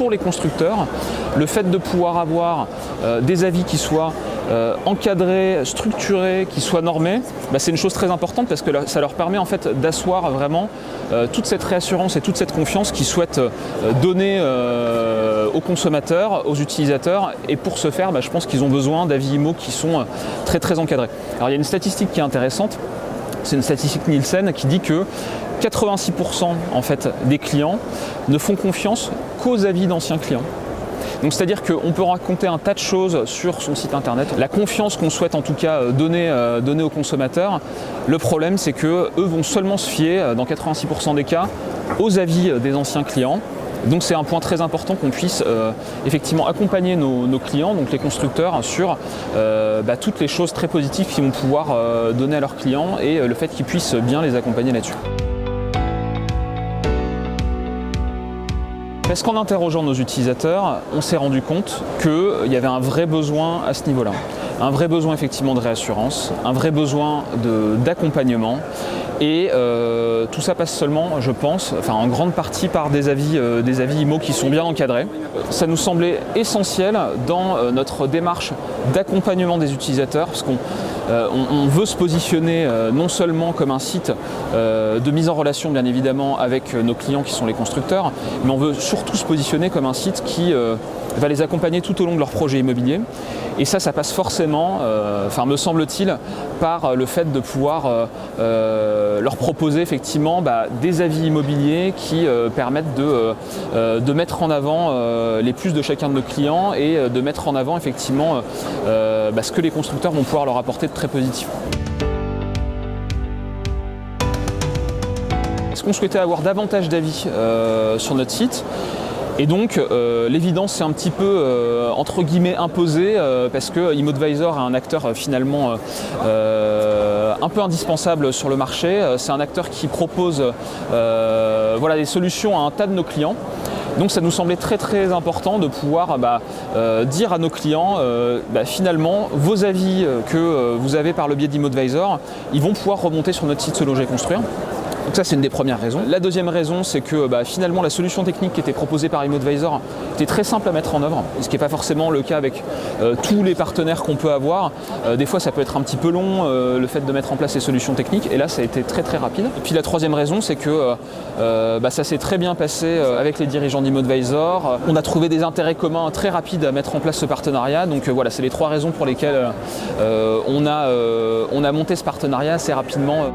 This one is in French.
pour les constructeurs, le fait de pouvoir avoir des avis qui soient encadrés, structurés, qui soient normés, c'est une chose très importante parce que ça leur permet en fait d'asseoir vraiment toute cette réassurance et toute cette confiance qu'ils souhaitent donner aux consommateurs, aux utilisateurs. Et pour ce faire, je pense qu'ils ont besoin d'avis IMO qui sont très très encadrés. Alors il y a une statistique qui est intéressante, c'est une statistique Nielsen qui dit que 86% en fait, des clients ne font confiance qu'aux avis d'anciens clients. Donc c'est-à-dire qu'on peut raconter un tas de choses sur son site internet. La confiance qu'on souhaite en tout cas donner aux consommateurs, le problème c'est qu'eux vont seulement se fier, dans 86% des cas, aux avis des anciens clients. Donc c'est un point très important qu'on puisse effectivement accompagner nos clients, donc les constructeurs, sur toutes les choses très positives qu'ils vont pouvoir donner à leurs clients et le fait qu'ils puissent bien les accompagner là-dessus. Parce qu'en interrogeant nos utilisateurs, on s'est rendu compte qu'il y avait un vrai besoin à ce niveau-là. Un vrai besoin effectivement de réassurance, un vrai besoin d'accompagnement. Et tout ça passe seulement, je pense, en grande partie par des avis IMO qui sont bien encadrés. Ça nous semblait essentiel dans notre démarche d'accompagnement des utilisateurs, parce qu'on veut se positionner non seulement comme un site de mise en relation bien évidemment avec nos clients qui sont les constructeurs, mais on veut surtout se positionner comme un site qui va les accompagner tout au long de leur projet immobilier. Et ça passe forcément, me semble-t-il, par le fait de pouvoir leur proposer effectivement des avis immobiliers qui permettent de mettre en avant les plus de chacun de nos clients et de mettre en avant effectivement ce que les constructeurs vont pouvoir leur apporter de très positif. Est-ce qu'on souhaitait avoir davantage d'avis sur notre site ? Et donc l'évidence c'est un petit peu entre guillemets imposée parce que ImmoAdvisor est un acteur finalement un peu indispensable sur le marché. C'est un acteur qui propose des solutions à un tas de nos clients. Donc ça nous semblait très très important de pouvoir dire à nos clients finalement vos avis que vous avez par le biais d'ImmoAdvisor, ils vont pouvoir remonter sur notre site Se Loger Construire. Donc ça c'est une des premières raisons. La deuxième raison c'est que finalement la solution technique qui était proposée par ImmoAdvisor était très simple à mettre en œuvre, ce qui n'est pas forcément le cas avec tous les partenaires qu'on peut avoir. Des fois ça peut être un petit peu long le fait de mettre en place ces solutions techniques et là ça a été très très rapide. Et puis la troisième raison c'est que ça s'est très bien passé avec les dirigeants d'ImmoAdvisor. On a trouvé des intérêts communs très rapides à mettre en place ce partenariat. Donc c'est les trois raisons pour lesquelles on a monté ce partenariat assez rapidement.